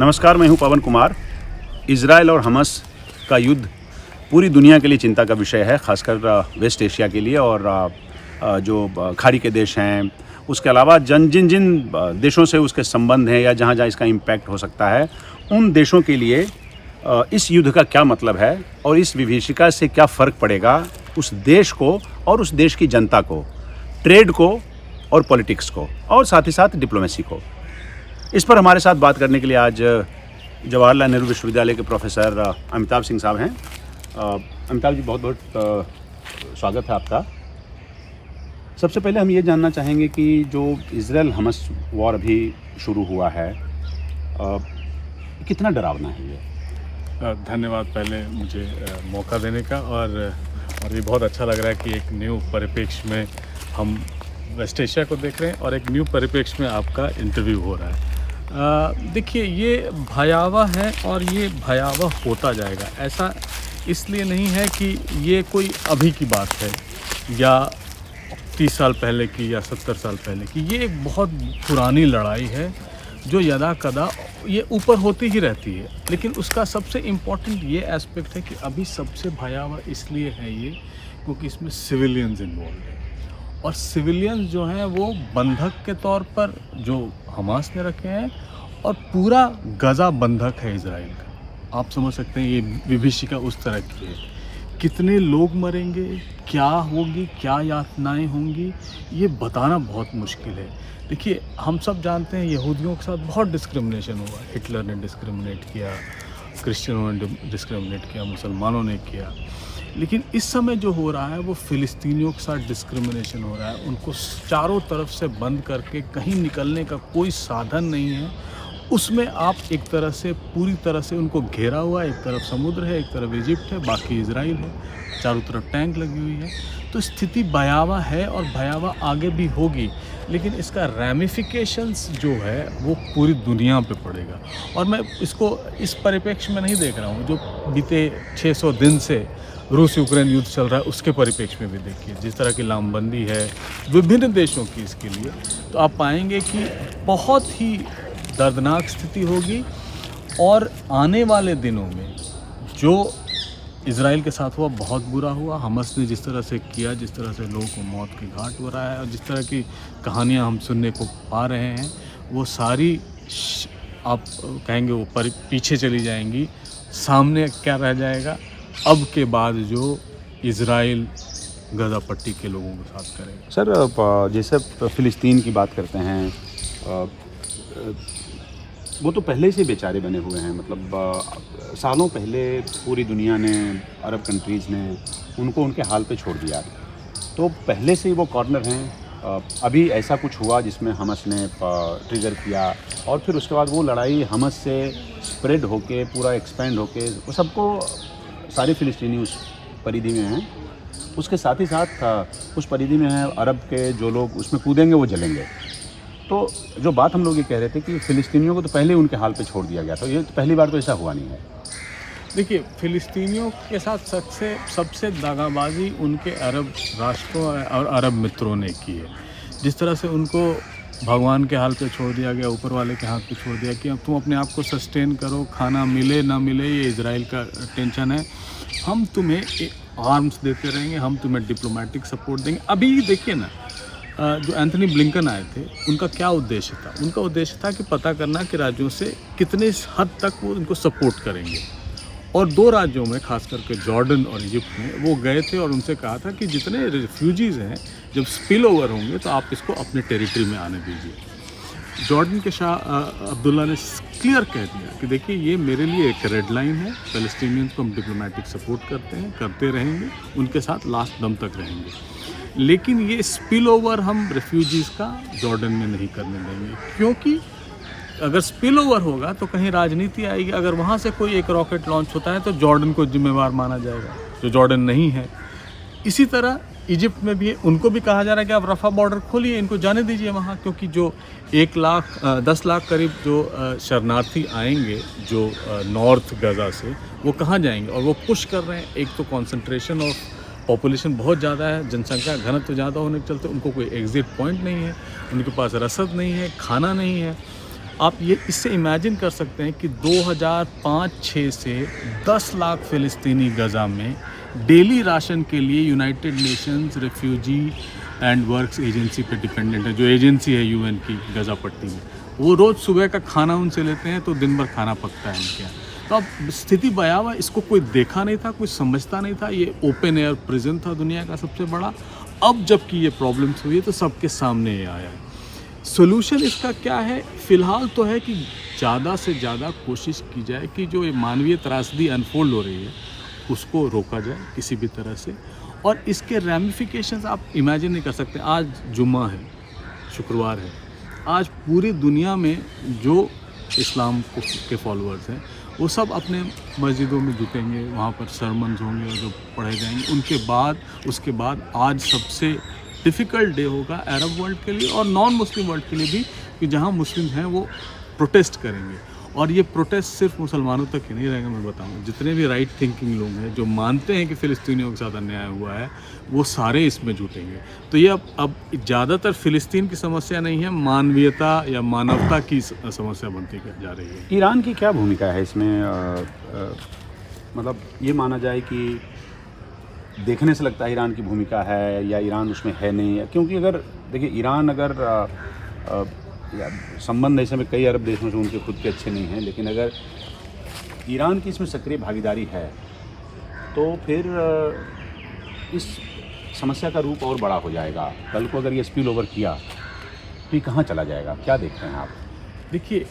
नमस्कार, मैं हूं पवन कुमार। इज़राइल और हमास का युद्ध पूरी दुनिया के लिए चिंता का विषय है, खासकर वेस्ट एशिया के लिए और जो खाड़ी के देश हैं, उसके अलावा जिन देशों से उसके संबंध हैं या जहां इसका इम्पैक्ट हो सकता है, उन देशों के लिए इस युद्ध का क्या मतलब है और इस विभीषिका से क्या फ़र्क पड़ेगा उस देश को और उस देश की जनता को, ट्रेड को और पॉलिटिक्स को और साथ ही साथ डिप्लोमेसी को। इस पर हमारे साथ बात करने के लिए आज जवाहरलाल नेहरू विश्वविद्यालय के प्रोफेसर अमिताभ सिंह साहब हैं। अमिताभ जी, बहुत बहुत स्वागत है आपका। सबसे पहले हम ये जानना चाहेंगे कि जो इज़राइल हमास वॉर अभी शुरू हुआ है, कितना डरावना है ये? धन्यवाद पहले मुझे मौका देने का और ये बहुत अच्छा लग रहा है कि एक न्यू परिप्रेक्ष्य में हम वेस्ट एशिया को देख रहे हैं और एक न्यू परिप्रेक्ष्य में आपका इंटरव्यू हो रहा है। देखिए, ये भयावह है और ये भयावह होता जाएगा। ऐसा इसलिए नहीं है कि ये कोई अभी की बात है या 30 साल पहले की या 70 साल पहले की। ये एक बहुत पुरानी लड़ाई है जो यदा कदा ये ऊपर होती ही रहती है। लेकिन उसका सबसे इम्पोर्टेंट ये एस्पेक्ट है कि अभी सबसे भयावह इसलिए है ये क्योंकि इसमें सिविलियंस इन्वॉल्व हैं और सिविलियंस जो हैं वो बंधक के तौर पर जो हमास ने रखे हैं और पूरा गज़ा बंधक है इज़राइल का। आप समझ सकते हैं ये विभीषिका उस तरह की है। कितने लोग मरेंगे, क्या होगी, क्या यातनाएं होंगी, ये बताना बहुत मुश्किल है। देखिए, हम सब जानते हैं यहूदियों के साथ बहुत डिस्क्रिमिनेशन हुआ। हिटलर ने डिस्क्रिमिनेट किया, क्रिश्चियनों ने डिस्क्रिमिनेट किया, मुसलमानों ने किया। लेकिन इस समय जो हो रहा है वो फ़िलिस्तीनियों के साथ डिस्क्रिमिनेशन हो रहा है। उनको चारों तरफ से बंद करके कहीं निकलने का कोई साधन नहीं है। उसमें आप एक तरह से पूरी तरह से उनको घेरा हुआ है। एक तरफ समुद्र है, एक तरफ इजिप्ट है, बाकी इज़राइल है, चारों तरफ टैंक लगी हुई है। तो स्थिति भयावह है और भयावह आगे भी होगी। लेकिन इसका रैमिफिकेशंस जो है वो पूरी दुनिया पे पड़ेगा। और मैं इसको इस परिप्रेक्ष्य में नहीं देख रहा हूँ जो बीते 600 दिन से रूस यूक्रेन युद्ध चल रहा है, उसके परिप्रेक्ष्य में भी देखिए जिस तरह की लामबंदी है विभिन्न देशों की इसके लिए, तो आप पाएंगे कि बहुत ही दर्दनाक स्थिति होगी। और आने वाले दिनों में जो इज़राइल के साथ हुआ बहुत बुरा हुआ। हमास ने जिस तरह से किया, जिस तरह से लोगों को मौत के घाट हो रहा है और जिस तरह की कहानियां हम सुनने को पा रहे हैं, वो सारी आप कहेंगे वो पीछे चली जाएंगी। सामने क्या रह जाएगा अब के बाद जो इज़राइल गज़ा पट्टी के लोगों के साथ करेगा। सर, जैसे फ़िलिस्तीन की बात करते हैं, वो तो पहले से बेचारे बने हुए हैं। मतलब सालों पहले पूरी दुनिया ने, अरब कंट्रीज़ ने उनको उनके हाल पे छोड़ दिया। तो पहले से ही वो कॉर्नर हैं। अभी ऐसा कुछ हुआ जिसमें हमास ने ट्रिगर किया और फिर उसके बाद वो लड़ाई हमास से स्प्रेड होके पूरा एक्सपेंड होके वो सबको, सारे फ़िलिस्तीनी उस परिधि में हैं। उसके साथ ही साथ उस परिधि में हैं अरब के जो लोग उसमें कूदेंगे वो जलेंगे। तो जो बात हम लोग ये कह रहे थे कि फ़िलिस्तीनियों को तो पहले उनके हाल पे छोड़ दिया गया था, ये तो पहली बार तो ऐसा हुआ नहीं है। देखिए, फ़िलिस्तीनियों के साथ सबसे दागाबाजी उनके अरब राष्ट्रों और अरब मित्रों ने की है। जिस तरह से उनको भगवान के हाल पे छोड़ दिया गया, ऊपर वाले के हाथ पे छोड़ दिया कि अब तुम अपने आप को सस्टेन करो, खाना मिले ना मिले ये इज़राइल का टेंशन है, हम तुम्हें आर्म्स देते रहेंगे, हम तुम्हें डिप्लोमेटिक सपोर्ट देंगे। अभी देखिए ना, जो एंथनी ब्लिंकन आए थे उनका क्या उद्देश्य था? उनका उद्देश्य था कि पता करना कि राज्यों से कितने हद तक वो उनको सपोर्ट करेंगे। और 2 राज्यों में, खास करके जॉर्डन और इजिप्ट में, वो गए थे और उनसे कहा था कि जितने रिफ्यूजीज़ हैं जब स्पिल ओवर होंगे तो आप इसको अपने टेरिटरी में आने दीजिए। जॉर्डन के शाह अब्दुल्ला ने क्लियर कह दिया कि देखिए, ये मेरे लिए एक रेड लाइन है। फ़लस्तीनियंस को हम डिप्लोमेटिक सपोर्ट करते हैं, करते रहेंगे, उनके साथ लास्ट दम तक रहेंगे। लेकिन ये स्पिल ओवर हम रेफ्यूजीज़ का जॉर्डन में नहीं करने देंगे, क्योंकि अगर स्पिल ओवर होगा तो कहीं राजनीति आएगी। अगर वहाँ से कोई एक रॉकेट लॉन्च होता है तो जॉर्डन को जिम्मेवार माना जाएगा, जो जॉर्डन नहीं है। इसी तरह इजिप्ट में भी उनको भी कहा जा रहा है कि आप रफ़ा बॉर्डर खोलिए, इनको जाने दीजिए वहाँ, क्योंकि जो 10 लाख करीब जो शरणार्थी आएंगे जो नॉर्थ गज़ा से, वो कहाँ जाएंगे? और वो पुश कर रहे हैं। एक तो कॉन्सेंट्रेशन ऑफ पॉपुलेशन बहुत ज़्यादा है, जनसंख्या घनत्व ज़्यादा होने के चलते उनको कोई एग्ज़िट पॉइंट नहीं है, उनके पास रसद नहीं है, खाना नहीं है। आप ये इससे इमेजिन कर सकते हैं कि 2005-6 से 10 लाख फ़िलिस्तीनी गज़ा में डेली राशन के लिए United Nations refugee and works agency पे डिपेंडेंट है, जो एजेंसी है यूएन की गज़ा पट्टी में। वो रोज़ सुबह का खाना उनसे लेते हैं तो दिन भर खाना पकता है उनके यहाँ। तो अब स्थिति भयावह, इसको कोई देखा नहीं था, कोई समझता नहीं था। ये ओपन एयर प्रिजन था दुनिया का सबसे बड़ा। अब जबकि ये प्रॉब्लम्स हुई है तो सबके सामने ये आया है। सोल्यूशन इसका क्या है? फ़िलहाल तो है कि ज़्यादा से ज़्यादा कोशिश की जाए कि जो ये मानवीय त्रासदी अनफोल्ड हो रही है उसको रोका जाए किसी भी तरह से। और इसके रैमिफिकेशंस आप इमेजिन नहीं कर सकते। आज जुम्मा है, शुक्रवार है, आज पूरी दुनिया में जो इस्लाम के फॉलोअर्स हैं वो सब अपने मस्जिदों में जुटेंगे, वहाँ पर सरमन्स होंगे और जो पढ़े जाएंगे। उसके बाद आज सबसे डिफ़िकल्ट डे होगा अरब वर्ल्ड के लिए और नॉन मुस्लिम वर्ल्ड के लिए भी, कि जहाँ मुस्लिम हैं वो प्रोटेस्ट करेंगे। और ये प्रोटेस्ट सिर्फ मुसलमानों तक ही नहीं रहेगा। मैं बताऊँ, जितने भी राइट थिंकिंग लोग हैं जो मानते हैं कि फ़िलिस्तीनियों के साथ अन्याय हुआ है, वो सारे इसमें जुटेंगे। तो ये अब ज़्यादातर फ़िलिस्तीन की समस्या नहीं है, मानवीयता या मानवता की समस्या बनती जा रही है। ईरान की क्या भूमिका है इसमें? मतलब ये माना जाए कि देखने से लगता है ईरान की भूमिका है, या ईरान उसमें है नहीं? क्योंकि अगर देखिए, ईरान अगर संबंध ऐसे में कई अरब देशों से उनके खुद के अच्छे नहीं हैं, लेकिन अगर ईरान की इसमें सक्रिय भागीदारी है तो फिर इस समस्या का रूप और बड़ा हो जाएगा। कल को अगर ये स्पिल ओवर किया तो ये कहाँ चला जाएगा? क्या देखते हैं आप? देखिए,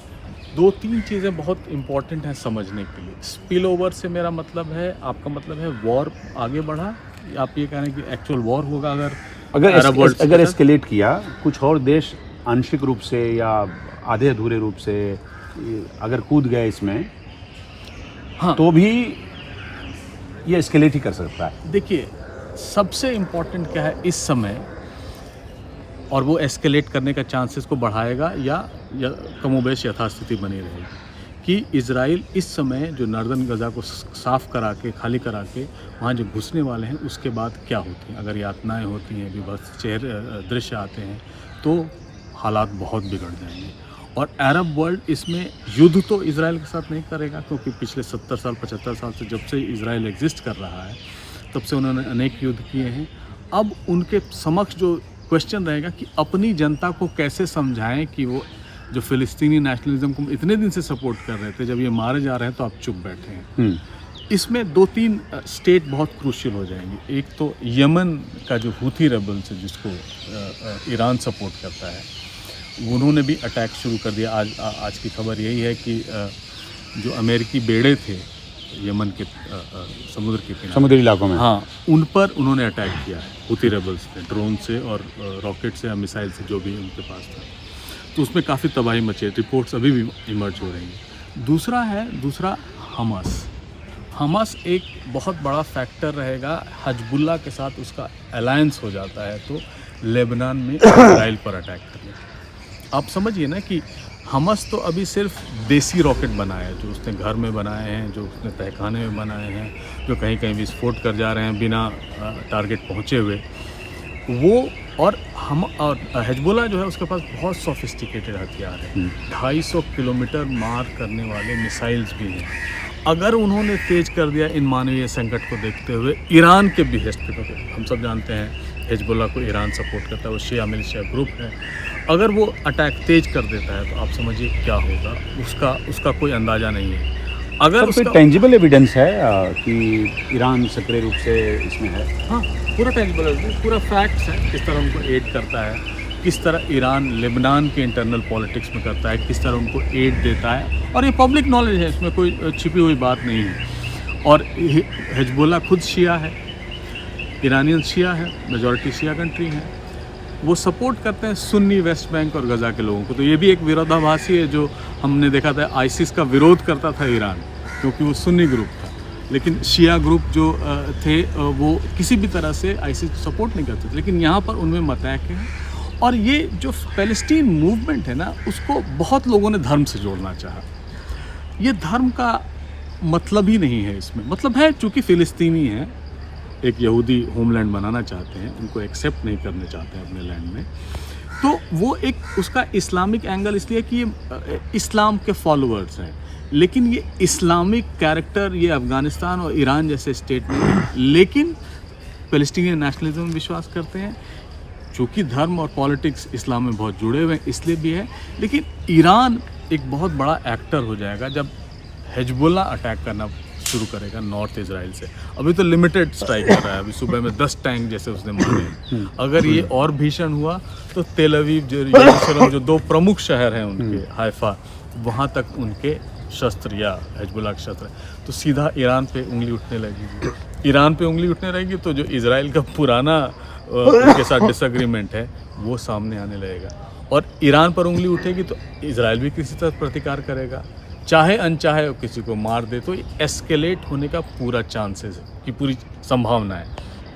2-3 चीज़ें बहुत इम्पॉर्टेंट हैं समझने के लिए। स्पिल ओवर से मेरा मतलब है, आपका मतलब है वॉर आगे बढ़ा? आप ये कह रहे हैं कि एक्चुअल वॉर होगा अगर एस्केलेट किया, कुछ और देश आंशिक रूप से या आधे अधूरे रूप से अगर कूद गए इसमें, हाँ, तो भी ये एस्केलेट ही कर सकता है। देखिए, सबसे इम्पॉर्टेंट क्या है इस समय, और वो एस्केलेट करने का चांसेस को बढ़ाएगा या कमोबेश यथास्थिति बनी रहेगी, कि इज़राइल इस समय जो नॉर्दर्न गज़ा को साफ़ करा के, खाली करा के वहाँ जो घुसने वाले हैं, उसके बाद क्या होती हैं। अगर यातनाएँ होती हैं, विभत्स दृश्य आते हैं, तो हालात बहुत बिगड़ जाएंगे। और अरब वर्ल्ड इसमें युद्ध तो इज़राइल के साथ नहीं करेगा, क्योंकि पिछले 70 साल 75 साल से, जब से इज़राइल एग्जिस्ट कर रहा है, तब से उन्होंने अनेक युद्ध किए हैं। अब उनके समक्ष जो क्वेश्चन रहेगा कि अपनी जनता को कैसे समझाएं कि वो जो फ़िलिस्तीनी नेशनलिज्म को इतने दिन से सपोर्ट कर रहे थे, जब ये मारे जा रहे हैं तो आप चुप बैठे हैं। इसमें 2-3 स्टेट बहुत क्रूशियल हो जाएंगे। एक तो यमन का जो हूथी रेबल्स है, जिसको ईरान सपोर्ट करता है, उन्होंने भी अटैक शुरू कर दिया। आज की खबर यही है कि जो अमेरिकी बेड़े थे यमन के समुद्र के किनारे, समुद्री इलाकों में, हाँ, उन पर उन्होंने अटैक किया है हूथी रेबल्स ने, ड्रोन से और रॉकेट से या मिसाइल से, जो भी उनके पास था। तो उसमें काफ़ी तबाही मची है। रिपोर्ट्स अभी भी इमर्ज हो रही हैं। दूसरा हमास एक बहुत बड़ा फैक्टर रहेगा। हिजबुल्लाह के साथ उसका अलायंस हो जाता है तो लेबनान में इजराइल पर अटैक करने। आप समझिए ना कि हमास तो अभी सिर्फ देसी रॉकेट बनाया है, जो उसने घर में बनाए हैं, जो उसने तहखाने में बनाए हैं, जो कहीं कहीं विस्फोट कर जा रहे हैं बिना टारगेट पहुँचे हुए, वो। और हिजबुल्लाह जो है उसके पास बहुत सोफिस्टिकेटेड हथियार है, 250 किलोमीटर मार करने वाले मिसाइल्स भी हैं। अगर उन्होंने तेज कर दिया इन मानवीय संकट को देखते हुए ईरान के बिहेस्ट पे, हम सब जानते हैं हिजबुल्लाह को ईरान सपोर्ट करता है, वो शिया मिलिशिया ग्रुप है, अगर वो अटैक तेज कर देता है तो आप समझिए क्या होगा, उसका कोई अंदाज़ा नहीं है। अगर उसका टेंजिबल एविडेंस है कि ईरान सक्रिय रूप से इसमें है? हाँ, पूरा टेंजिबल एविडेंस, पूरा फैक्ट्स है, किस तरह उनको एड करता है, किस तरह ईरान लेबनान के इंटरनल पॉलिटिक्स में करता है, किस तरह उनको एड देता है, और ये पब्लिक नॉलेज है, इसमें कोई छिपी हुई बात नहीं है। और हिजबुल्लाह खुद शिया है, ईरानियन शिया है, मेजॉरिटी शिया कंट्री है, वो सपोर्ट करते हैं सुन्नी वेस्ट बैंक और गज़ा के लोगों को। तो ये भी एक विरोधाभासी है, जो हमने देखा था आईसिस का विरोध करता था ईरान, क्योंकि वो सुन्नी ग्रुप था, लेकिन शिया ग्रुप जो थे वो किसी भी तरह से आईसिस को सपोर्ट नहीं करते थे। लेकिन यहाँ पर उनमें मतैक है। और ये जो पैलेस्टीन मूवमेंट है ना, उसको बहुत लोगों ने धर्म से जोड़ना चाहा। ये धर्म का मतलब ही नहीं है इसमें। मतलब है, चूँकि फ़िलिस्तीनी है, एक यहूदी होमलैंड बनाना चाहते हैं, उनको एक्सेप्ट नहीं करना चाहते हैं अपने लैंड में, तो वो एक उसका इस्लामिक एंगल इसलिए कि ये इस्लाम के फॉलोअर्स हैं, लेकिन ये इस्लामिक कैरेक्टर ये अफ़गानिस्तान और ईरान जैसे स्टेट में है, लेकिन पैलेस्टीनियन नेशनलिज्म में विश्वास करते हैं। चूँकि धर्म और पॉलिटिक्स इस्लाम में बहुत जुड़े हुए हैं इसलिए भी है, लेकिन ईरान एक बहुत बड़ा एक्टर हो जाएगा जब हिजबुल्लाह अटैक करना शुरू करेगा नॉर्थ इजराइल से। अभी तो लिमिटेड स्ट्राइक कर रहा है, अभी सुबह में 10 टैंक जैसे उसने मारे। अगर ये और भीषण हुआ तो तेल अवीव जो यरूशलेम जो 2 प्रमुख शहर हैं उनके, हाइफा, वहाँ तक उनके शस्त्र या हिजबुल्लाह के शस्त्र तो सीधा ईरान पे उंगली उठने लगेगी। ईरान पे उंगली उठने लगेगी तो जो इजराइल का पुराना उनके साथ डिसएग्रीमेंट है वो सामने आने लगेगा, और ईरान पर उंगली उठेगी तो इजराइल भी किसी तरह प्रतिकार करेगा, चाहे अनचाहे वो किसी को मार दे। तो एस्केलेट होने का पूरा चांसेस है कि पूरी संभावना है,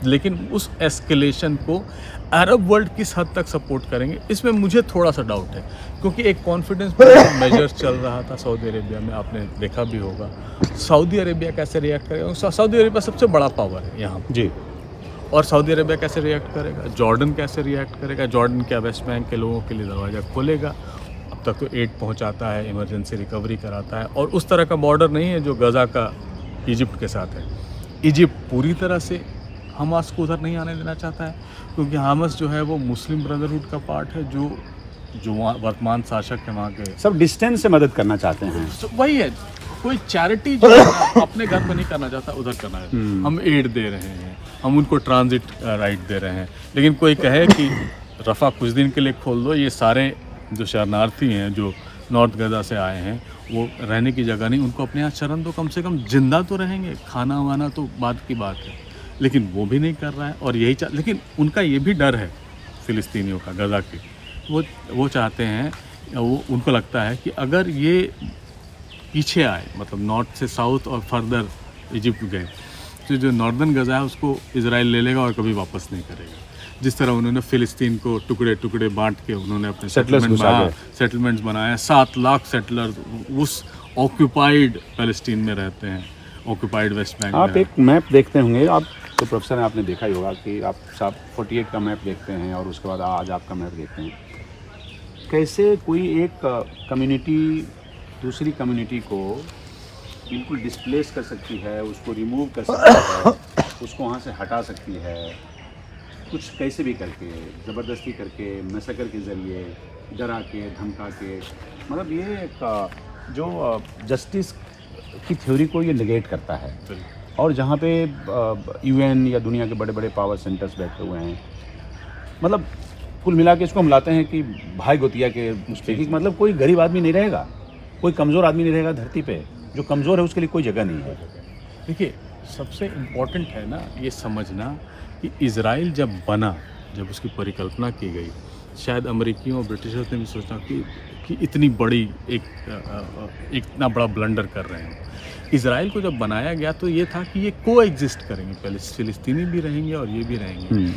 लेकिन उस एस्केलेशन को अरब वर्ल्ड किस हद तक सपोर्ट करेंगे इसमें मुझे थोड़ा सा डाउट है, क्योंकि एक कॉन्फिडेंस मेजर्स चल रहा था सऊदी अरेबिया में, आपने देखा भी होगा। सऊदी अरेबिया कैसे रिएक्ट करेगा? सऊदी अरेबिया सबसे बड़ा पावर है यहाँ जी, और सऊदी अरेबिया कैसे रिएक्ट करेगा, जॉर्डन कैसे रिएक्ट करेगा, जॉर्डन क्या वेस्ट बैंक के लोगों के लिए दरवाज़ा खोलेगा? अब तक तो एड पहुंचाता है, इमरजेंसी रिकवरी कराता है, और उस तरह का बॉर्डर नहीं है जो गज़ा का इजिप्ट के साथ है। इजिप्ट पूरी तरह से हमास को उधर नहीं आने देना चाहता है, क्योंकि हमास जो है वो मुस्लिम ब्रदरहुड का पार्ट है, जो वर्तमान शासक है वहाँ के, सब डिस्टेंस से मदद करना चाहते हैं। तो वही है, कोई चैरिटी जो अपने घर पर नहीं करना चाहता उधर करना है। हम एड दे रहे हैं, हम उनको ट्रांजिट राइट दे रहे हैं, लेकिन कोई कहे कि रफ़ा कुछ दिन के लिए खोल दो, ये सारे जो शरणार्थी हैं जो नॉर्थ गजा से आए हैं वो रहने की जगह नहीं, उनको अपने यहाँ शरण दो, कम से कम जिंदा तो रहेंगे, खाना वाना तो बाद की बात है, लेकिन वो भी नहीं कर रहा है। और यही लेकिन उनका ये भी डर है फ़िलिस्तीनियों का, गजा की, वो चाहते हैं, उनको लगता है कि अगर ये पीछे आए, मतलब नॉर्थ से साउथ और फर्दर इजिप्ट गए, तो जो नॉर्दर्न गजा है उसको इजराइल ले लेगा और कभी वापस नहीं करेगा। जिस तरह उन्होंने फ़िलिस्तीन को टुकड़े टुकड़े बांट के उन्होंने अपने सेटलमेंट्स बनाए, 7 लाख सेटलर उस ऑक्यूपाइड पैलेस्टीन में रहते हैं, ऑक्यूपाइड वेस्ट बैंक। आप एक मैप देखते होंगे, आप तो प्रोफेसर हैं, आपने देखा ही होगा कि आप साहब 48 का मैप देखते हैं और उसके बाद आज आपका मैप देखते हैं, कैसे कोई एक कम्युनिटी दूसरी कम्युनिटी को बिल्कुल डिस्प्लेस कर सकती है, उसको रिमूव कर सकती है, उसको वहाँ से हटा सकती है, कुछ कैसे भी करके, ज़बरदस्ती करके, मैसेकर के ज़रिए, डरा के, धमका के, मतलब ये एक जो जस्टिस की थ्योरी को ये नेगेट करता है। और जहाँ पे यूएन या दुनिया के बड़े बड़े पावर सेंटर्स बैठे हुए हैं, मतलब कुल मिला के इसको हम लाते हैं कि भाई गोतिया के उस पर कि मतलब कोई गरीब आदमी नहीं रहेगा, कोई कमज़ोर आदमी नहीं रहेगा धरती पे, जो कमज़ोर है उसके लिए कोई जगह नहीं है। देखिए, सबसे इम्पोर्टेंट है ना ये समझना कि इज़राइल जब बना, जब उसकी परिकल्पना की गई, शायद अमेरिकियों और ब्रिटिशर्स ने भी सोचा कि इतनी बड़ी एक इतना बड़ा ब्लंडर कर रहे हैं। इज़राइल को जब बनाया गया तो ये था कि ये को एग्जिस्ट करेंगे, पहले फ़िलिस्तीनी भी रहेंगे और ये भी रहेंगे।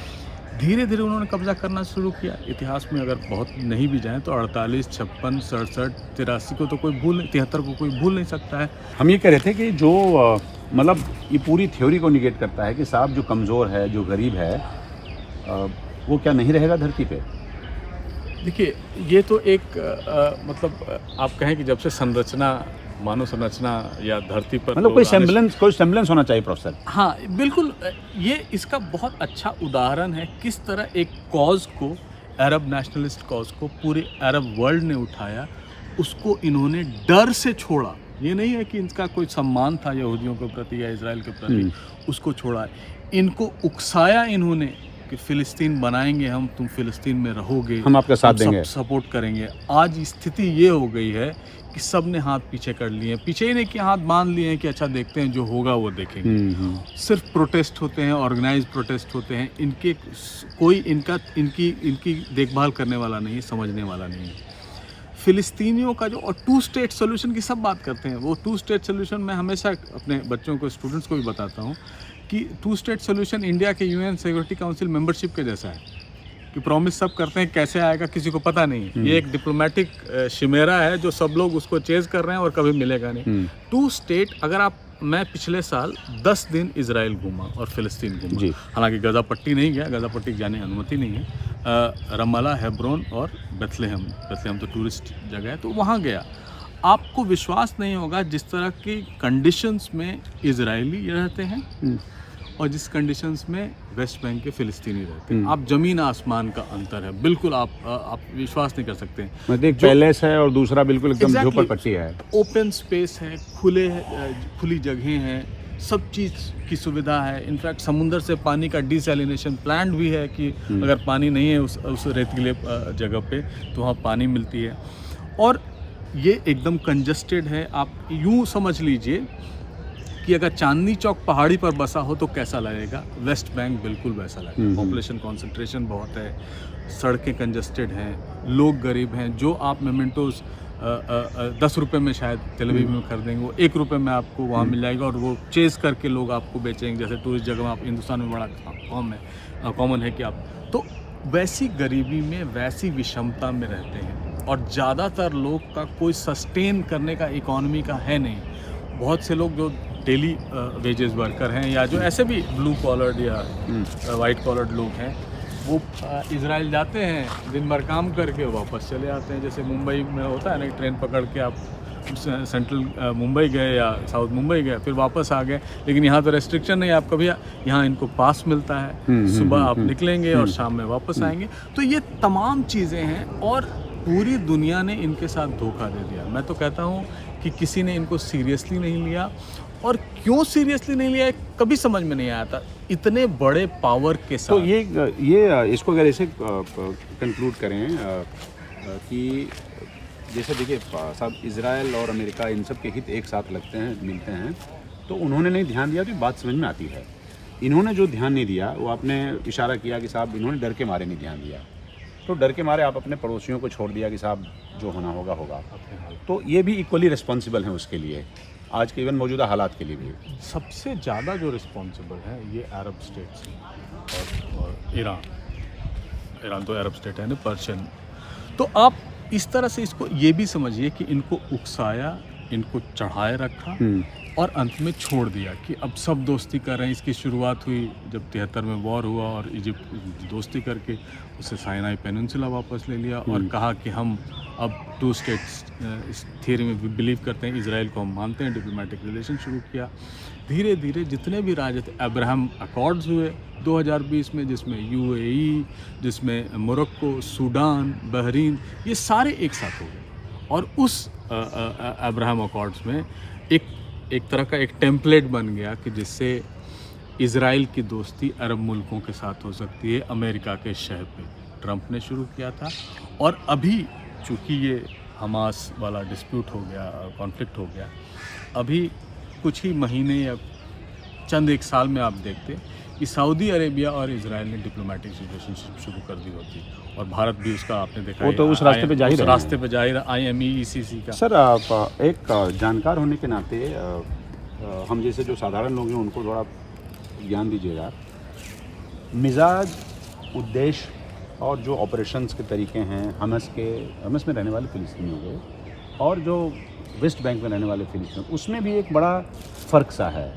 धीरे धीरे उन्होंने कब्जा करना शुरू किया। इतिहास में अगर बहुत नहीं भी जाएं तो 48, 56, 67, 83 को तो कोई 73 को कोई भूल नहीं सकता है। हम ये कह रहे थे कि जो मतलब ये पूरी थ्योरी को निगेट करता है कि साहब जो कमज़ोर है, जो गरीब है, वो क्या नहीं रहेगा धरती पे। देखिए, ये तो एक मतलब आप कहें कि जब से संरचना, मानव संरचना या धरती पर मतलब कोई सेम्बलेंस होना चाहिए प्रोफेसर। हाँ बिल्कुल, ये इसका बहुत अच्छा उदाहरण है किस तरह एक कॉज को, अरब नेशनलिस्ट कॉज को पूरे अरब वर्ल्ड ने उठाया, उसको इन्होंने डर से छोड़ा। ये नहीं है कि इनका कोई सम्मान था यहूदियों के प्रति या इजराइल के प्रति, उसको छोड़ा। इनको उकसाया इन्होंने कि फ़िलिस्तीन बनाएंगे हम, तुम फ़िलिस्तीन में रहोगे, हम आपका साथ देंगे, सपोर्ट करेंगे। आज स्थिति ये हो गई है कि सब ने हाथ पीछे कर लिए हैं, पीछे ही नहीं कि हाथ बांध लिए हैं कि अच्छा देखते हैं जो होगा वो देखेंगे। सिर्फ प्रोटेस्ट होते हैं, ऑर्गेनाइज प्रोटेस्ट होते हैं, इनके कोई इनकी देखभाल करने वाला नहीं, समझने वाला नहीं है। फ़िलिस्तीनियों का जो, और 2 स्टेट सोल्यूशन की सब बात करते हैं, वो 2 स्टेट सोल्यूशन मैं हमेशा अपने बच्चों को, स्टूडेंट्स को भी बताता हूँ कि 2 स्टेट सोल्यूशन इंडिया के यूएन सिक्योरिटी काउंसिल मेंबरशिप के जैसा है कि प्रॉमिस सब करते हैं, कैसे आएगा किसी को पता नहीं। ये एक डिप्लोमेटिक शिमेरा है जो सब लोग उसको चेज कर रहे हैं और कभी मिलेगा नहीं। 2 स्टेट, अगर आप मैं पिछले साल 10 दिन इजराइल घूमा और फ़िलिस्तीन घूमा। जी। हालांकि गज़ा पट्टी नहीं गया, गज़ा पट्टी जाने अनुमति नहीं है। रमल्ला, हेब्रोन और बेथलेहम तो टूरिस्ट जगह है, तो वहाँ गया। आपको विश्वास नहीं होगा जिस तरह की कंडीशंस में इजरायली रहते हैं और जिस कंडीशंस में वेस्ट बैंक के फ़िलिस्तीनी रहते हैं। आप ज़मीन आसमान का अंतर है, बिल्कुल आप विश्वास नहीं कर सकते। मतलब एक पैलेस है और दूसरा बिल्कुल एकदम झोपड़पट्टी है। ओपन स्पेस है, खुली जगहें हैं, सब चीज़ की सुविधा है। इनफैक्ट समुंदर से पानी का डिसैलिनेशन प्लांट भी है कि अगर पानी नहीं है उस रेतीले जगह पे तो वहाँ पानी मिलती है। और ये एकदम कंजस्टेड है। आप यूँ समझ लीजिए कि अगर चांदनी चौक पहाड़ी पर बसा हो तो कैसा लगेगा, वेस्ट बैंक बिल्कुल वैसा लगेगा। पॉपुलेशन कॉन्सेंट्रेशन बहुत है, सड़कें कंजस्टेड हैं, लोग गरीब हैं। जो आप मेमेंटोज 10 रुपये में शायद तेल अवीव में खरीदेंगे वो 1 रुपये में आपको वहाँ मिल जाएगा और वो चेज़ करके लोग आपको बेचेंगे। जैसे टूरिस्ट जगह में आप हिंदुस्तान में बड़ा कॉमन है कि आप तो वैसी गरीबी में वैसी विषमता में रहते हैं। और ज़्यादातर लोग का कोई सस्टेन करने का इकोनॉमी का है नहीं। बहुत से लोग जो डेली वेजेस वर्कर हैं या जो ऐसे भी ब्लू कॉलर्ड या वाइट कॉलर्ड लोग हैं वो इजराइल जाते हैं, दिन भर काम करके वापस चले आते हैं। जैसे मुंबई में होता है ना, ट्रेन पकड़ के आप सेंट्रल मुंबई गए या साउथ मुंबई गए फिर वापस आ गए। लेकिन यहाँ तो रेस्ट्रिक्शन नहीं है, आप कभी यहाँ इनको पास मिलता है, सुबह आप निकलेंगे और शाम में वापस आएंगे। तो ये तमाम चीज़ें हैं और पूरी दुनिया ने इनके साथ धोखा दे दिया। मैं तो कहता हूँ कि किसी ने इनको सीरियसली नहीं लिया। और क्यों सीरियसली नहीं लिया कभी समझ में नहीं आया था इतने बड़े पावर के साथ। तो ये इसको अगर ऐसे कंक्लूड करें कि जैसे देखिए साहब, इजराइल और अमेरिका इन सब के हित एक साथ लगते हैं, मिलते हैं, तो उन्होंने नहीं ध्यान दिया तो बात समझ में आती है। इन्होंने जो ध्यान नहीं दिया वो आपने इशारा किया कि साहब इन्होंने डर के मारे नहीं ध्यान दिया, तो डर के मारे आप अपने पड़ोसियों को छोड़ दिया कि साहब जो होना होगा होगा। तो ये भी इक्वली रिस्पॉन्सिबल हैं उसके लिए, आज के इवन मौजूदा हालात के लिए भी। सबसे ज़्यादा जो रिस्पॉन्सिबल है ये अरब स्टेट्स हैं और ईरान तो अरब स्टेट है ना, पर्शियन। तो आप इस तरह से इसको ये भी समझिए कि इनको उकसाया, इनको चढ़ाए रखा और अंत में छोड़ दिया कि अब सब दोस्ती कर रहे हैं। इसकी शुरुआत हुई जब 73 में वॉर हुआ और इजिप्ट दोस्ती करके उससे साइनाई पेनिनसुला वापस ले लिया और कहा कि हम अब 2 स्टेट्स इस थियरी में बिलीव करते हैं, इजराइल को हम मानते हैं। डिप्लोमेटिक रिलेशन शुरू किया। धीरे धीरे जितने भी राज्य थे, अब्राहम अकॉर्ड्स हुए 2020 में, जिसमें UAE, जिसमें मोरक्को, सूडान, बहरीन, ये सारे एक साथ हो गए। और उस अब्राहम अकॉर्ड्स में एक तरह का एक टेम्पलेट बन गया कि जिससे इजराइल की दोस्ती अरब मुल्कों के साथ हो सकती है। अमेरिका के शह पे ट्रंप ने शुरू किया था और अभी चूँकि ये हमास वाला डिस्प्यूट हो गया, कॉन्फ्लिक्ट हो गया, अभी कुछ ही महीने या चंद एक साल में आप देखते कि सऊदी अरेबिया और इजराइल ने डिप्लोमेटिक रिलेशनशिप शुरू कर दी होती और भारत भी उसका आपने देखा वो तो उस रास्ते पे जा ही रहा है। IME/ECC का। सर आप एक जानकार होने के नाते हम जैसे जो साधारण लोग हैं उनको थोड़ा ज्ञान दीजिएगा। मिजाज, उद्देश्य और जो ऑपरेशंस के तरीके हैं हमस में रहने वाले फिलिस्तीनी हो गए और जो वेस्ट बैंक में रहने वाले फिलिस्तीनी, उसमें भी एक बड़ा फ़र्क सा है।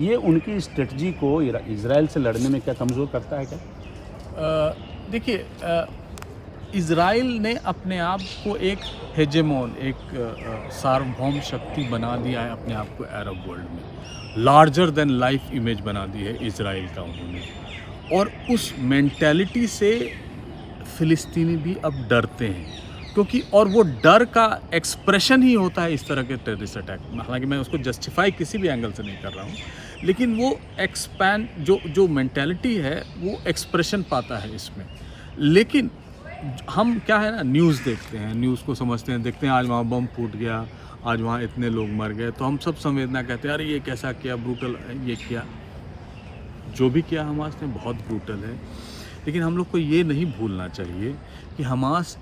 ये उनकी स्ट्रेटजी को इजराइल से लड़ने में क्या कमज़ोर करता है क्या? देखिए, इजराइल ने अपने आप को एक हेजेमोन, एक सार्वभौम शक्ति बना दिया है अपने आप को अरब वर्ल्ड में। लार्जर देन लाइफ इमेज बना दी है इजराइल का उन्होंने। और उस मेंटालिटी से फ़िलिस्तीनी भी अब डरते हैं क्योंकि और वो डर का एक्सप्रेशन ही होता है इस तरह के टेररिस्ट अटैक। हालांकि मैं उसको जस्टिफाई किसी भी एंगल से नहीं कर रहा हूँ, लेकिन वो एक्सपैंड जो मेंटालिटी है वो एक्सप्रेशन पाता है इसमें। लेकिन हम क्या है ना, न्यूज़ देखते हैं, न्यूज़ को समझते हैं, देखते हैं आज वहाँ बम फूट गया, आज वहाँ इतने लोग मर गए, तो हम सब संवेदना कहते हैं अरे ये कैसा किया, ब्रूटल ये किया। जो भी किया हमास ने बहुत ब्रूटल है। लेकिन हम लोग को ये नहीं भूलना चाहिए कि Hamas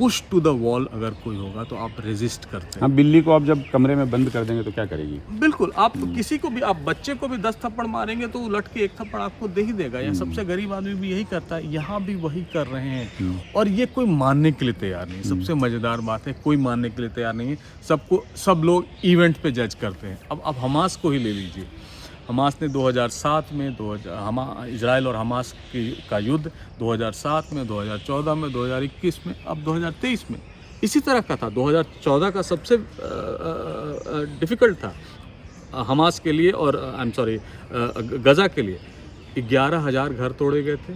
push to the wall अगर कोई होगा तो आप रेजिस्ट करते हैं। हाँ, बिल्ली को आप जब कमरे में बंद कर देंगे तो क्या करेगी? बिल्कुल, आप किसी को भी, आप बच्चे को भी 10 थप्पड़ मारेंगे तो उलट के एक थप्पड़ आपको दे ही देगा। या सबसे गरीब आदमी भी यही करता है, यहाँ भी वही कर रहे हैं। और ये कोई मानने के लिए तैयार नहीं। सबसे मज़ेदार बात है, कोई मानने के लिए तैयार नहीं है। सब लोग इवेंट पे जज करते हैं। अब हमास को ही ले लीजिए। हमास ने 2007 में इजराइल और हमास का युद्ध 2007 में, 2014 में, 2021 में, अब 2023 में इसी तरह का था। 2014 का सबसे डिफ़िकल्ट था हमास के लिए और गज़ा के लिए। 11,000 घर तोड़े गए थे,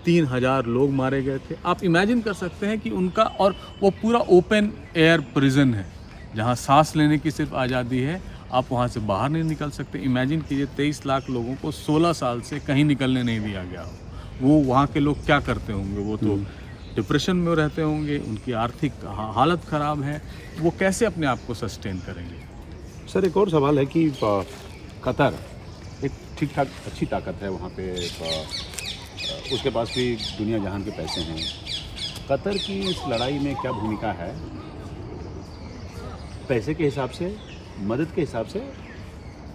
3,000 लोग मारे गए थे। आप इमेजिन कर सकते हैं कि उनका, और वो पूरा ओपन एयर प्रिजन है जहाँ सांस लेने की सिर्फ आज़ादी है, आप वहाँ से बाहर नहीं निकल सकते। इमेजिन कीजिए 23 लाख लोगों को 16 साल से कहीं निकलने नहीं दिया गया हो। वो वहाँ के लोग क्या करते होंगे? वो तो डिप्रेशन में रहते होंगे, उनकी आर्थिक हालत ख़राब है, वो कैसे अपने आप को सस्टेन करेंगे? सर, एक और सवाल है कि कतर एक ठीक ठाक अच्छी ताकत है वहाँ पे, उसके पास भी दुनिया जहान के पैसे हैं। कतर की इस लड़ाई में क्या भूमिका है, पैसे के हिसाब से, मदद के हिसाब से,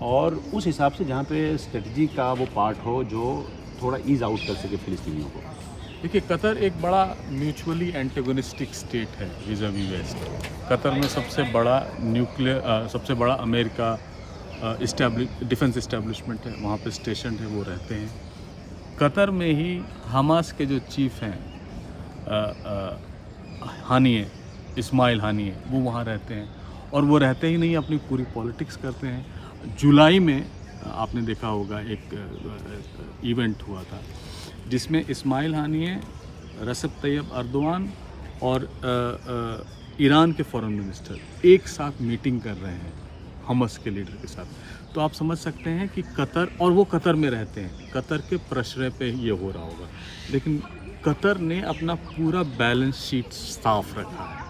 और उस हिसाब से जहाँ पे स्ट्रेटजी का वो पार्ट हो जो थोड़ा ईज आउट कर सके फिलिस्तीनियों को? देखिए, कतर एक बड़ा म्यूचुअली एंटेगोनिस्टिक स्टेट है विज़ावी वेस्ट। कतर में सबसे बड़ा अमेरिका डिफेंस इस्टेब्लिशमेंट है, वहाँ पे स्टेशन है, वो रहते हैं। कतर में ही हमास के जो चीफ हैं हानिए, इस्माइल हानिए, वो वहाँ रहते हैं। और वो रहते ही नहीं, अपनी पूरी पॉलिटिक्स करते हैं। जुलाई में आपने देखा होगा एक इवेंट हुआ था जिसमें इस्माइल हानिए, रसेप तैयब अर्दोआन और ईरान के फॉरेन मिनिस्टर एक साथ मीटिंग कर रहे हैं हमास के लीडर के साथ। तो आप समझ सकते हैं कि कतर, और वो कतर में रहते हैं, कतर के प्रेशर पे ये हो रहा होगा। लेकिन कतर ने अपना पूरा बैलेंस शीट साफ रखा है,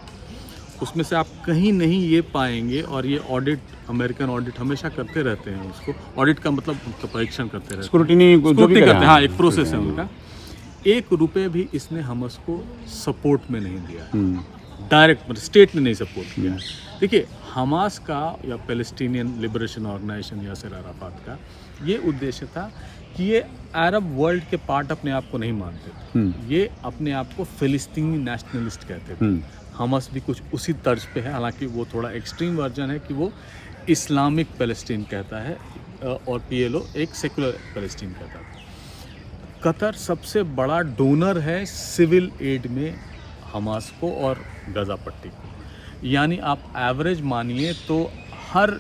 उसमें से आप कहीं नहीं ये पाएंगे। और ये ऑडिट, अमेरिकन ऑडिट हमेशा करते रहते हैं, उसको ऑडिट का मतलब उनका परीक्षण करते रहते हैं, स्क्रूटिनी करते हैं। हाँ, एक प्रोसेस है उनका। 1 रुपये भी इसने हमास को सपोर्ट में नहीं दिया, डायरेक्ट स्टेट ने नहीं सपोर्ट किया। देखिए, हमास का या Palestinian Liberation Organisation Yasser Arafat का ये उद्देश्य था कि ये अरब वर्ल्ड के पार्ट अपने आप को नहीं मानते थे। ये अपने आप को फिलिस्तीनी नेशनलिस्ट कहते थे। हमास भी कुछ उसी तर्ज पे है, हालांकि वो थोड़ा एक्सट्रीम वर्जन है कि वो इस्लामिक पैलेस्टीन कहता है और PLO एक सेकुलर पैलेस्टीन कहता है। कतर सबसे बड़ा डोनर है सिविल एड में हमास को और गज़ा पट्टी को। यानी आप एवरेज मानिए तो हर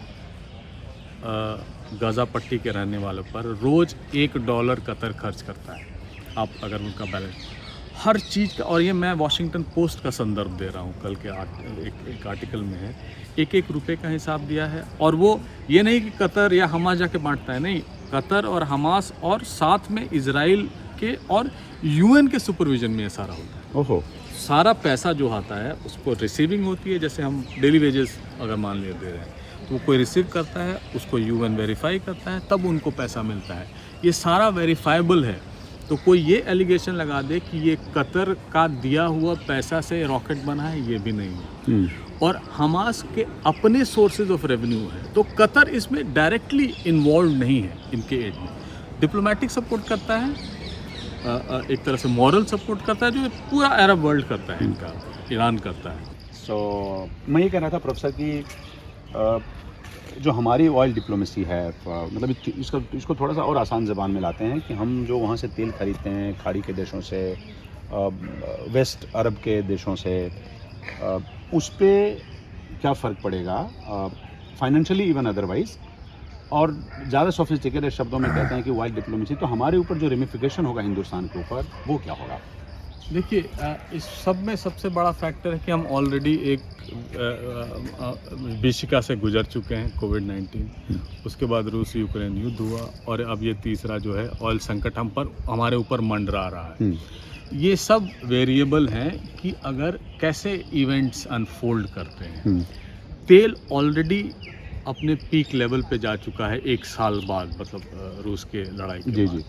गज़ा पट्टी के रहने वालों पर रोज़ $1 कतर खर्च करता है। आप अगर उनका बैलेंस हर चीज़ का, और ये मैं वॉशिंगटन पोस्ट का संदर्भ दे रहा हूँ, कल के एक आर्टिकल में है, 1-1 रुपये का हिसाब दिया है। और वो ये नहीं कि कतर या हमास जाके बांटता है, नहीं, कतर और हमास और साथ में इजराइल के और UN के सुपरविजन में ये सारा होता है। ओहो, सारा पैसा जो आता है उसको रिसीविंग होती है, जैसे हम डेली वेजेस अगर मान ले दे रहे हैं तो कोई रिसीव करता है, उसको UN वेरीफाई करता है, तब उनको पैसा मिलता है। ये सारा वेरीफाइबल है। तो कोई ये एलिगेशन लगा दे कि ये कतर का दिया हुआ पैसा से रॉकेट बना है, ये भी नहीं है। और हमास के अपने सोर्सेज ऑफ रेवेन्यू है, तो कतर इसमें डायरेक्टली इन्वॉल्व नहीं है इनके एड में। डिप्लोमेटिक सपोर्ट करता है, एक तरह से मॉरल सपोर्ट करता है, जो पूरा अरब वर्ल्ड करता है, इनका ईरान करता है। मैं ये कह रहा था प्रोफेसर कि जो हमारी ऑयल डिप्लोमेसी है, मतलब इसको थोड़ा सा और आसान ज़बान में लाते हैं कि हम जो वहाँ से तेल खरीदते हैं खाड़ी के देशों से, वेस्ट अरब के देशों से, उस पर क्या फ़र्क पड़ेगा फाइनेंशियली इवन अदरवाइज़? और ज़्यादा सोफिस्टिकेटेड शब्दों में कहते हैं कि ऑयल डिप्लोमेसी, तो हमारे ऊपर जो रेमिफिकेशन होगा हिंदुस्तान के ऊपर, वो क्या होगा? देखिए, इस सब में सबसे बड़ा फैक्टर है कि हम ऑलरेडी एक विशिका से गुजर चुके हैं, कोविड-19, उसके बाद रूस यूक्रेन युद्ध हुआ, और अब ये तीसरा जो है ऑयल संकट हमारे ऊपर मंडरा रहा है। ये सब वेरिएबल हैं कि अगर कैसे इवेंट्स अनफोल्ड करते हैं। तेल ऑलरेडी अपने पीक लेवल पे जा चुका है 1 साल बाद, मतलब रूस के लड़ाई के बाद।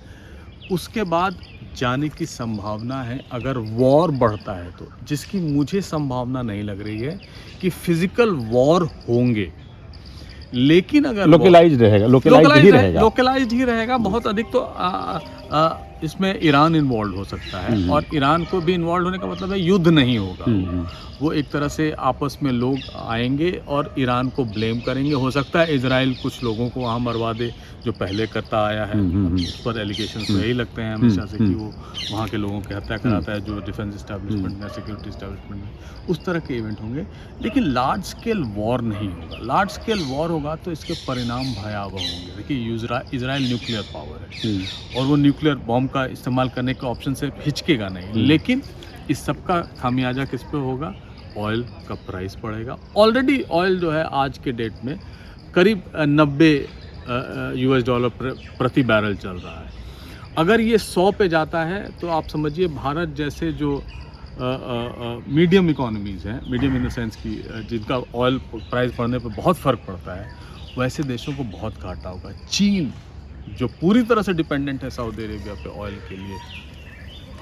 उसके बाद जाने की संभावना है अगर वॉर बढ़ता है तो, जिसकी मुझे संभावना नहीं लग रही है कि फिजिकल वॉर होंगे। लेकिन अगर लोकलाइज्ड रहेगा, लोकलाइज्ड ही रहेगा। बहुत अधिक तो इसमें ईरान इन्वॉल्व हो सकता है, और ईरान को भी इन्वॉल्व होने का मतलब है युद्ध नहीं होगा। वो एक तरह से आपस में लोग आएंगे और ईरान को ब्लेम करेंगे। हो सकता है इजराइल कुछ लोगों को वहाँ मरवा दे जो पहले करता आया है। उस पर एलिगेशंस तो यही लगते हैं हमेशा से कि वो वहाँ के लोगों की हत्या कराता है, जो डिफेंस इस्टेब्लिशमेंट में, सिक्योरिटी इस्टेब्लिशमेंट में। उस तरह के इवेंट होंगे, लेकिन लार्ज स्केल वॉर नहीं होगा। लार्ज स्केल वॉर होगा तो इसके परिणाम भयावह होंगे। देखिए, इजराइल न्यूक्लियर पावर है और वो न्यूक्लियर बॉम्ब का इस्तेमाल करने के ऑप्शन से हिचकेगा नहीं। लेकिन इस सब का खामियाजा किस पे होगा? ऑयल का प्राइस बढ़ेगा। ऑलरेडी ऑयल जो है आज के डेट में करीब 90 US डॉलर प्रति बैरल चल रहा है। अगर ये 100 पे जाता है तो आप समझिए भारत जैसे जो मीडियम इकोनॉमीज़ हैं, मीडियम इन द सेंस की जिनका ऑयल प्राइस बढ़ने पे बहुत फ़र्क पड़ता है, वैसे देशों को बहुत घाटा होगा। चीन जो पूरी तरह से डिपेंडेंट है सऊदी अरेबिया पे ऑयल के लिए,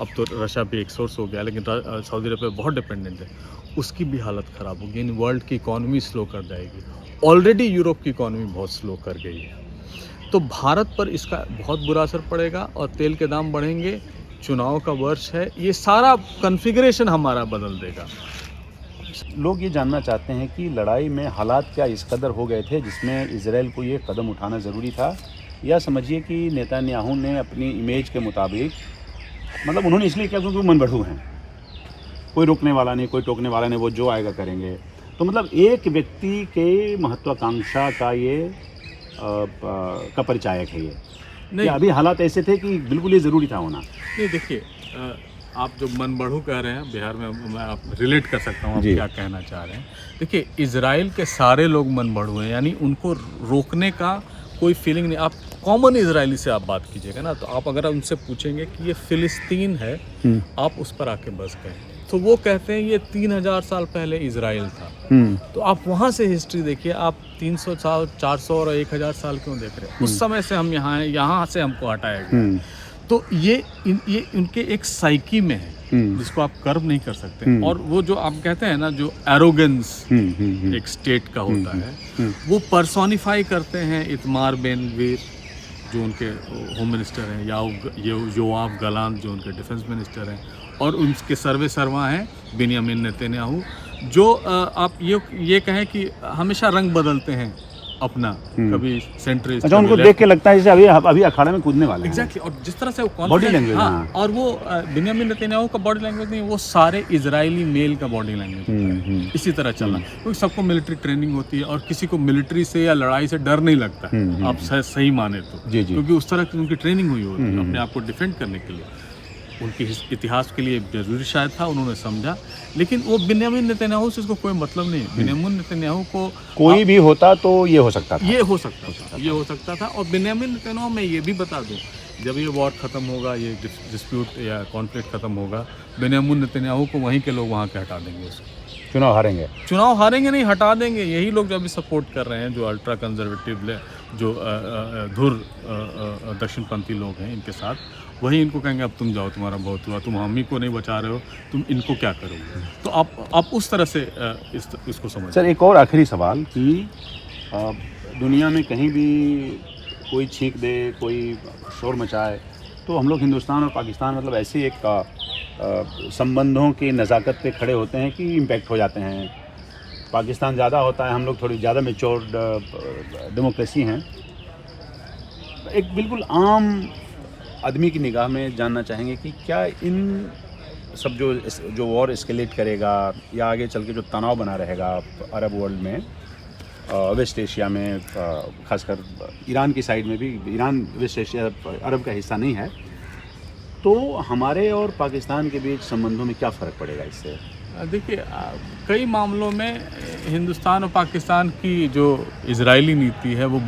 अब तो रशिया भी एक सोर्स हो गया, लेकिन सऊदी अरेबिया पे बहुत डिपेंडेंट है, उसकी भी हालत ख़राब होगी। इन वर्ल्ड की इकॉनमी स्लो कर जाएगी। ऑलरेडी यूरोप की इकॉनमी बहुत स्लो कर गई है, तो भारत पर इसका बहुत बुरा असर पड़ेगा और तेल के दाम बढ़ेंगे। चुनाव का वर्ष है, ये सारा कन्फिगरेशन हमारा बदल देगा। लोग ये जानना चाहते हैं कि लड़ाई में हालात क्या इस कदर हो गए थे जिसमें इजराइल को ये कदम उठाना ज़रूरी था, या समझिए कि नेतन्याहू ने अपनी इमेज के मुताबिक, मतलब उन्होंने इसलिए किया क्योंकि वो मनबढ़ू हैं, कोई रोकने वाला नहीं, कोई टोकने वाला नहीं, वो जो आएगा करेंगे। तो मतलब एक व्यक्ति के महत्वाकांक्षा का ये का परिचायक है ये नहीं। अभी हालात ऐसे थे कि बिल्कुल ये ज़रूरी था होना। नहीं, देखिए, आप जो मनबढ़ू कह रहे हैं, बिहार में मैं आप रिलेट कर सकता हूँ आप क्या कहना चाह रहे हैं। देखिए, इजराइल के सारे लोग मनबढ़ू हैं, यानी उनको रोकने का कोई फीलिंग नहीं। आप कॉमन इजरायली से आप बात कीजिएगा ना, तो आप अगर उनसे पूछेंगे कि ये फ़िलिस्तीन है, आप उस पर आके बस गए, तो वो कहते हैं ये 3000 साल पहले इजराइल था। तो आप वहाँ से हिस्ट्री देखिए, आप 300 साल, 400 और 1000 साल क्यों देख रहे हैं? उस समय से हम यहाँ हैं, यहाँ से हमको हटाया गया। तो ये उनके एक साइकी में है जिसको आप कर्व नहीं कर सकते। और वो जो आप कहते हैं ना, जो एरोगेंस एक स्टेट का होता है, वो पर्सोनिफाई करते हैं इतमार बेन गवीर जो उनके होम मिनिस्टर हैं, योआव गलांत जो उनके डिफेंस मिनिस्टर हैं, और उनके सर्वे सर्वा हैं बेन्यामिन नेतन्याहू, जो आप ये कहें कि हमेशा रंग बदलते हैं अपना, कभी सेंट्रिस्ट। अच्छा, उनको देख के लगता है जैसे अभी अखाड़े में कूदने वाले हैं। एग्जैक्टली। और जिस तरह से वो बॉडी लैंग्वेज, हाँ, और वो बेन्यामिन नेतन्याहू का बॉडी लैंग्वेज नहीं, वो सारे इजरायली मेल का बॉडी लैंग्वेज होता है। इसी तरह चलना, क्योंकि सबको मिलिट्री ट्रेनिंग होती है और किसी को मिलिट्री से या लड़ाई से डर नहीं लगता है, आप सही माने तो, क्योंकि उस तरह की उनकी ट्रेनिंग हुई होती है अपने आप को डिफेंड करने के लिए। उनके इतिहास के लिए जरूरी शायद था, उन्होंने समझा। लेकिन वो बेन्यामिन नेतन्याहू से इसको कोई मतलब नहीं। बेन्यामिन नेतन्याहू को कोई भी होता तो ये हो सकता था, ये हो सकता था। और बेन्यामिन नेतन्याहू, मैं ये भी बता दूं, जब ये वॉर ख़त्म होगा, ये डिस्प्यूट या कॉन्फ्लिक्ट ख़त्म होगा, बेन्यामिन नेतन्याहू को वहीं के लोग वहाँ के हटा देंगे। उसको चुनाव हारेंगे नहीं, हटा देंगे। यही लोग जो अभी सपोर्ट कर रहे हैं, जो अल्ट्रा कंजर्वेटिव, जो धुर दक्षिणपंथी लोग हैं, इनके साथ वही इनको कहेंगे अब तुम जाओ, तुम्हारा बहुत हुआ, तुम हम ही को नहीं बचा रहे हो, तुम इनको क्या करोगे। तो आप उस तरह से इसको समझ। सर, एक और आखिरी सवाल कि दुनिया में कहीं भी कोई छींक दे, कोई शोर मचाए, तो हम लोग हिंदुस्तान और पाकिस्तान मतलब ऐसे एक संबंधों की नज़ाकत पे खड़े होते हैं कि इम्पैक्ट हो जाते हैं। पाकिस्तान ज़्यादा होता है, हम लोग थोड़ी ज़्यादा मैच्योर्ड डेमोक्रेसी हैं। एक बिल्कुल आम आदमी की निगाह में जानना चाहेंगे कि क्या इन सब जो वॉर एस्केलेट करेगा या आगे चल के जो तनाव बना रहेगा अरब वर्ल्ड में, वेस्ट एशिया में, खासकर ईरान की साइड में भी, ईरान वेस्ट एशिया अरब का हिस्सा नहीं है, तो हमारे और पाकिस्तान के बीच संबंधों में क्या फ़र्क पड़ेगा इससे? देखिए, कई मामलों में हिंदुस्तान और पाकिस्तान की जो इजरायली नीति है वो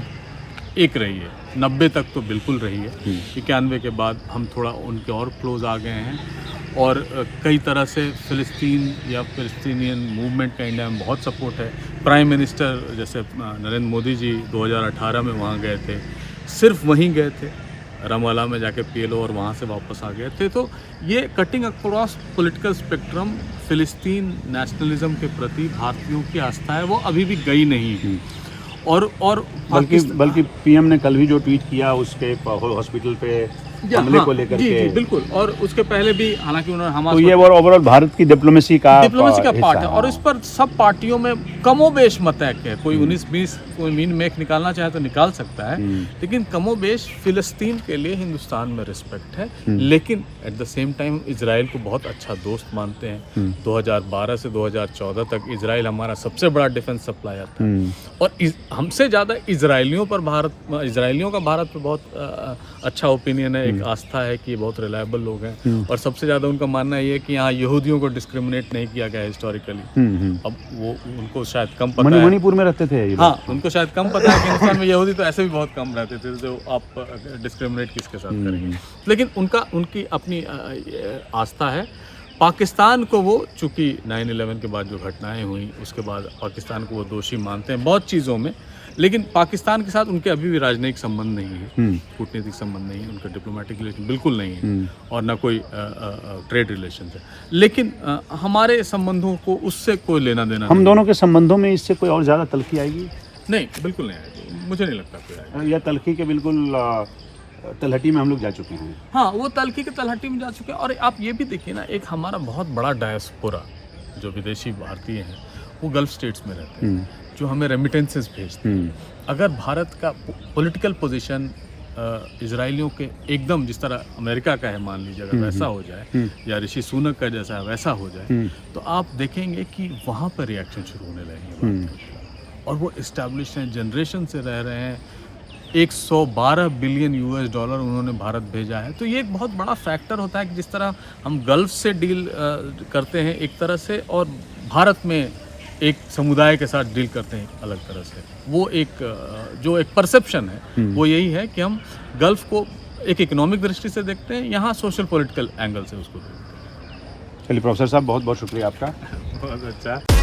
एक रही है। 90 तक तो बिल्कुल रही है। 91 के बाद हम थोड़ा उनके और क्लोज आ गए हैं, और कई तरह से फ़िलिस्तीन या फ़िलिस्तीनियन मूवमेंट का इंडिया में बहुत सपोर्ट है। प्राइम मिनिस्टर जैसे नरेंद्र मोदी जी 2018 में वहाँ गए थे, सिर्फ वहीं गए थे, रमवाला में जाके PLO और वहाँ से वापस आ गए थे। तो ये कटिंग अक्रॉस पॉलिटिकल स्पेक्ट्रम फ़िलिस्तीन नेशनलिज्म के प्रति भारतीयों की आस्था है वो अभी भी गई नहीं है। और बल्कि पीएम ने कल भी जो ट्वीट किया उसके हॉस्पिटल पे हमले को लेकर जी, के, जी बिल्कुल, और उसके पहले भी हालांकि उन्होंने हमास, तो ये ओवरऑल भारत की डिप्लोमेसी का पार्ट है और इस पर सब पार्टियों में कमोबेश मतैक है। कोई 19-20 कोई मीन मेक निकालना चाहे तो निकाल सकता है, लेकिन कमोबेश फिलिस्तीन के लिए हिंदुस्तान में रिस्पेक्ट है, लेकिन at the same time Israel को बहुत अच्छा दोस्त मानते हैं। 2012 से 2014 तक इजराइल हमारा सबसे बड़ा डिफेंस सप्लायर था और हमसे ज़्यादा इजराइलियों का भारत पर बहुत अच्छा ओपिनियन है, एक आस्था है कि ये बहुत रिलायबल लोग हैं और सबसे ज़्यादा उनका मानना ये है कि यहाँ यहूदियों को डिस्क्रिमिनेट नहीं किया गया हिस्टोरिकली। अब वो उनको शायद कम पता है, मणिपुर में रहते थे ये, हाँ उनको शायद कम पता है कि हिंदुस्तान में यहूदी तो ऐसे भी बहुत कम रहते थे, जो आप डिस्क्रिमिनेट किसके साथ करेंगे। लेकिन उनकी अपनी आस्था है। पाकिस्तान को वो चूँकि 9/11 के बाद जो घटनाएं हुई उसके बाद पाकिस्तान को वो दोषी मानते हैं बहुत चीज़ों में, लेकिन पाकिस्तान के साथ उनके अभी भी राजनयिक संबंध नहीं है, कूटनीतिक संबंध नहीं है, उनका डिप्लोमेटिक रिलेशन बिल्कुल नहीं है और ना कोई ट्रेड रिलेशन है। लेकिन हमारे संबंधों को उससे कोई लेना देना हम दोनों के संबंधों में इससे कोई और ज़्यादा तलखी आएगी? नहीं, बिल्कुल नहीं आएगी, मुझे नहीं लगता कोई आएगी। या तलखी के बिल्कुल तलहटी में हम लोग जा चुके हैं। हाँ, वो तलखी के तलहटी में जा चुके हैं। और आप ये भी देखिए ना, एक हमारा बहुत बड़ा डायस्पोरा जो विदेशी भारतीय हैं वो गल्फ स्टेट्स में रहते हैं, जो हमें रेमिटेंसेस भेजते हैं। अगर भारत का पॉलिटिकल पोजीशन इजरायलियों के एकदम जिस तरह अमेरिका का है मान लीजिए, अगर वैसा हो जाए या ऋषि सुनक का जैसा वैसा हो जाए, तो आप देखेंगे कि वहाँ पर रिएक्शन शुरू होने लगेंगे। और वो इस्टेब्लिश हैं, जनरेशन से रह रहे हैं, 112 बिलियन $US उन्होंने भारत भेजा है। तो ये एक बहुत बड़ा फैक्टर होता है कि जिस तरह हम गल्फ से डील करते हैं एक तरह से और भारत में एक समुदाय के साथ डील करते हैं अलग तरह से, वो एक जो एक परसेप्शन है वो यही है कि हम गल्फ को एक इकोनॉमिक दृष्टि से देखते हैं, यहाँ सोशल पॉलिटिकल एंगल से उसको देखते हैं। चलिए प्रोफेसर साहब, बहुत बहुत शुक्रिया आपका। बहुत अच्छा।